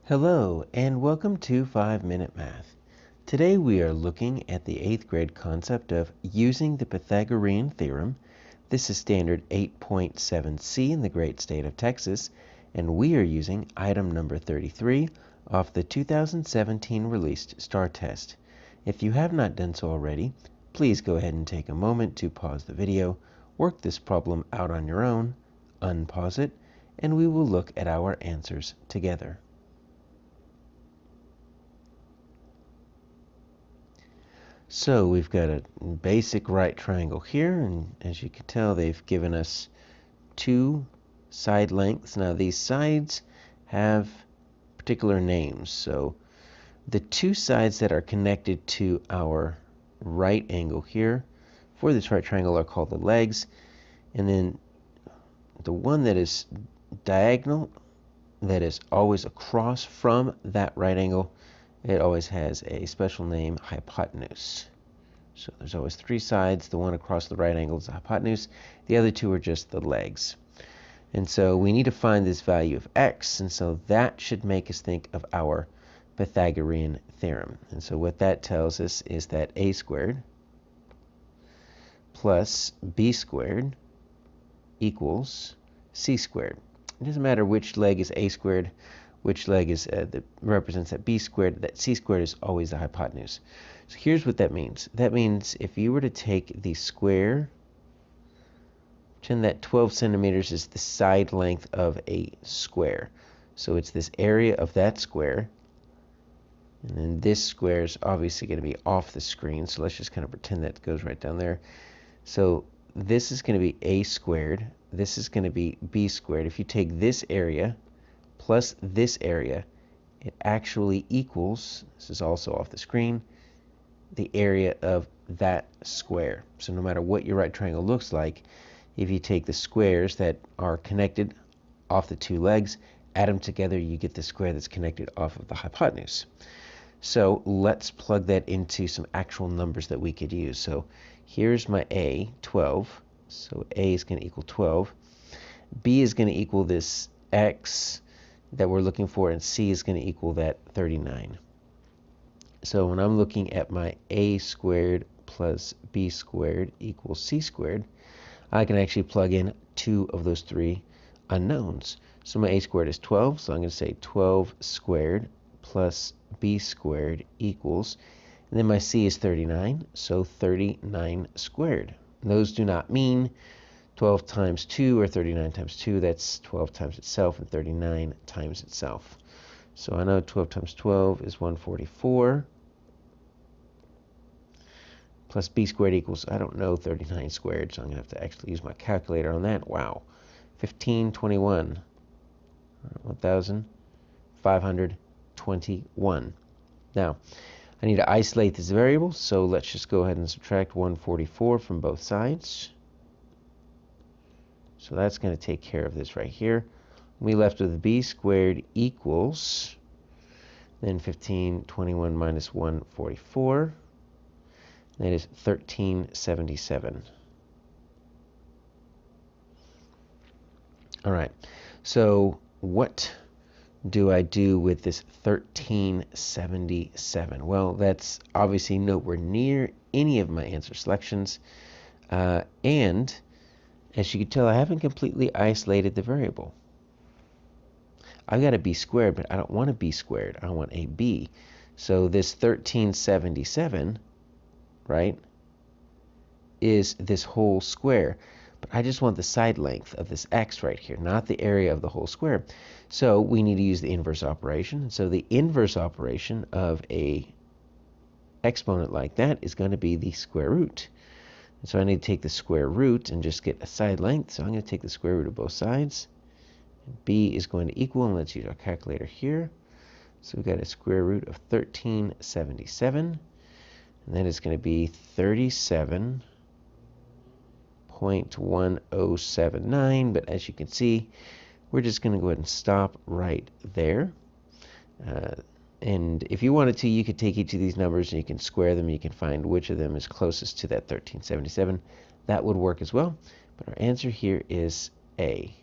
Hello and welcome to 5-Minute Math. Today we are looking at the 8th grade concept of using the Pythagorean Theorem. This is standard 8.7c in the great state of Texas, and we are using item number 33 off the 2017 released STAAR test. If you have not done so already, please go ahead and take a moment to pause the video, work this problem out on your own, unpause it, and we will look at our answers together. So we've got a basic right triangle here, and as you can tell, they've given us two side lengths. Now these sides have particular names. So the two sides that are connected to our right angle here for this right triangle are called the legs, and then the one that is diagonal, that is always across from that right angle, it always has a special name, hypotenuse. So there's always three sides. The one across the right angle is the hypotenuse. The other two are just the legs. And so we need to find this value of x, and so that should make us think of our Pythagorean theorem. And so what that tells us is that a squared plus b squared equals c squared. It doesn't matter which leg is a squared, which leg is that represents that b squared. That c squared is always the hypotenuse. So here's what that means. That means if you were to take the square, pretend that 12 centimeters is the side length of a square. So it's this area of that square. And then this square is obviously going to be off the screen. So let's just kind of pretend that goes right down there. So this is going to be a squared. This is going to be b squared. If you take this area plus this area, it actually equals, this is also off the screen, the area of that square. So no matter what your right triangle looks like, if you take the squares that are connected off the two legs, add them together, you get the square that's connected off of the hypotenuse. So let's plug that into some actual numbers that we could use. So here's my a, 12. So a is going to equal 12. B is going to equal this x that we're looking for, and c is going to equal that 39. So when I'm looking at my a squared plus b squared equals c squared, I can actually plug in two of those three unknowns. So my a squared is 12, so I'm going to say 12 squared plus b squared equals, and then my c is 39, so 39 squared. And those do not mean 12 times 2 or 39 times 2. That's 12 times itself and 39 times itself. So I know 12 times 12 is 144. Plus b squared equals, I don't know 39 squared, so I'm going to have to actually use my calculator on that. Wow. 1521. 1,521. Now, I need to isolate this variable, so let's just go ahead and subtract 144 from both sides. So that's going to take care of this right here. We left with b squared equals, then 1521 minus 144. That is 1377. All right, so what do I do with this 1377? Well, that's obviously nowhere near any of my answer selections. And as you can tell, I haven't completely isolated the variable. I've got a b squared, but I don't want a b squared. I want a b. So this 1377, right, is this whole square. But I just want the side length of this x right here, not the area of the whole square. So we need to use the inverse operation. So the inverse operation of a exponent like that is going to be the square root. And so I need to take the square root and just get a side length. So I'm going to take the square root of both sides. B is going to equal, and let's use our calculator here. So we've got a square root of 1377. And that is going to be 37.1079. But as you can see, we're just going to go ahead and stop right there. And if you wanted to, you could take each of these numbers and you can square them. You can find which of them is closest to that 1377. That would work as well. But our answer here is A.